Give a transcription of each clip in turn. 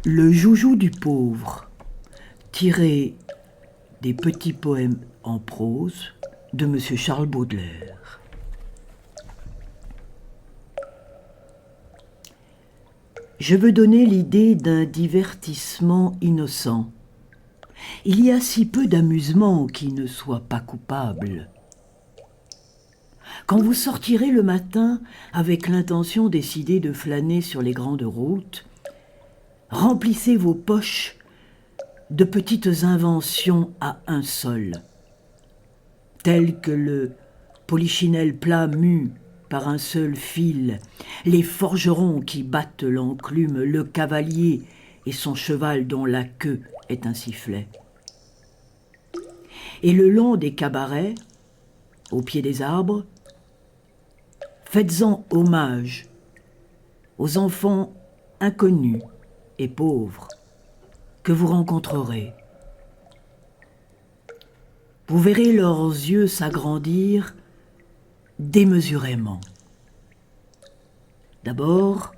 Le joujou du pauvre, tiré des petits poèmes en prose de M. Charles Baudelaire. Je veux donner l'idée d'un divertissement innocent. Il y a si peu d'amusement qui ne soit pas coupable. Quand vous sortirez le matin avec l'intention décidée de flâner sur les grandes routes, remplissez vos poches de petites inventions à un sol, telles que le polichinelle plat mu par un seul fil, les forgerons qui battent l'enclume, le cavalier et son cheval dont la queue est un sifflet. Et le long des cabarets, au pied des arbres, faites-en hommage aux enfants inconnus et pauvres que vous rencontrerez. Vous verrez leurs yeux s'agrandir démesurément. D'abord,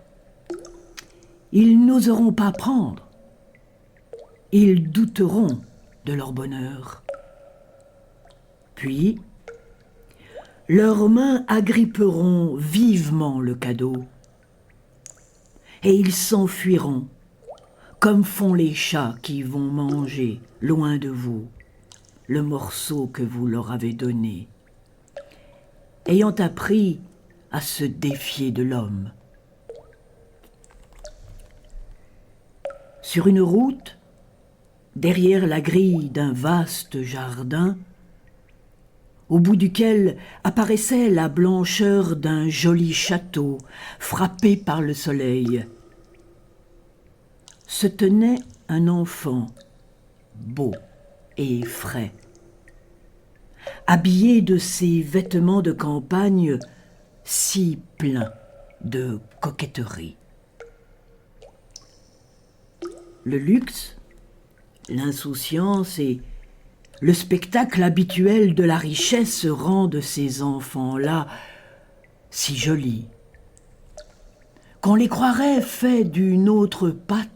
ils n'oseront pas prendre. Ils douteront de leur bonheur. Puis, leurs mains agripperont vivement le cadeau et ils s'enfuiront comme font les chats qui vont manger, loin de vous, le morceau que vous leur avez donné, ayant appris à se défier de l'homme. Sur une route, derrière la grille d'un vaste jardin, au bout duquel apparaissait la blancheur d'un joli château frappé par le soleil, se tenait un enfant beau et frais, habillé de ses vêtements de campagne si pleins de coquetterie. Le luxe, l'insouciance et le spectacle habituel de la richesse rendent ces enfants-là si jolis qu'on les croirait faits d'une autre pâte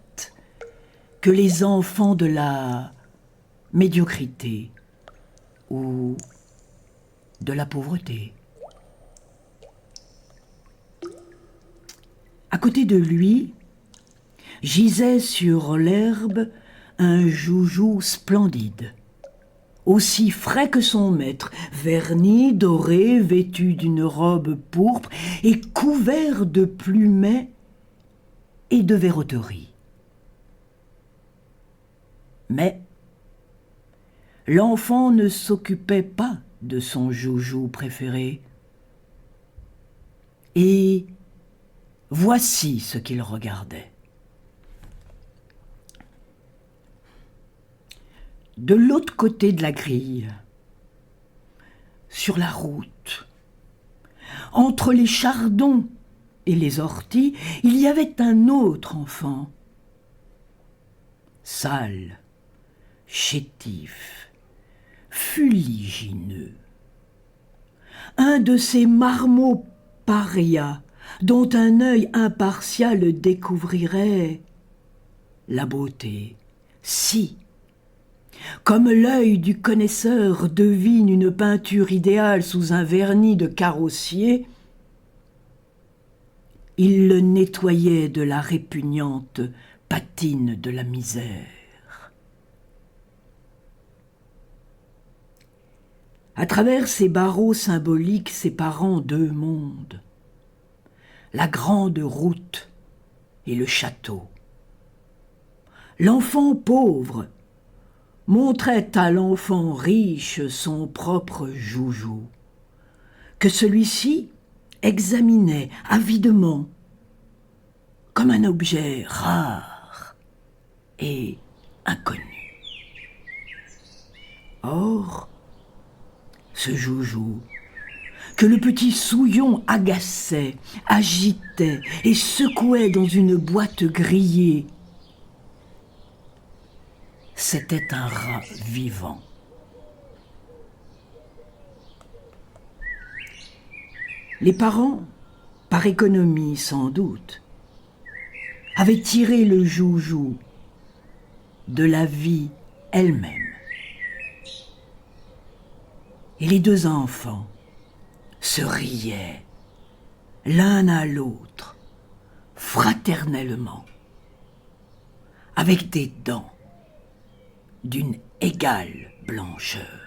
que les enfants de la médiocrité ou de la pauvreté. À côté de lui, gisait sur l'herbe un joujou splendide, aussi frais que son maître, verni, doré, vêtu d'une robe pourpre et couvert de plumets et de verroteries. Mais l'enfant ne s'occupait pas de son joujou préféré. Et voici ce qu'il regardait. De l'autre côté de la grille, sur la route, entre les chardons et les orties, il y avait un autre enfant, sale, chétif, fuligineux. Un de ces marmots parias dont un œil impartial découvrirait la beauté, si, comme l'œil du connaisseur devine une peinture idéale sous un vernis de carrossier, il le nettoyait de la répugnante patine de la misère. À travers ces barreaux symboliques séparant deux mondes, la grande route et le château, l'enfant pauvre montrait à l'enfant riche son propre joujou, que celui-ci examinait avidement, comme un objet rare et inconnu. Or, ce joujou, que le petit souillon agaçait, agitait et secouait dans une boîte grillée, c'était un rat vivant. Les parents, par économie sans doute, avait tiré le joujou de la vie elle-même. Et les deux enfants se riaient l'un à l'autre, fraternellement, avec des dents d'une égale blancheur.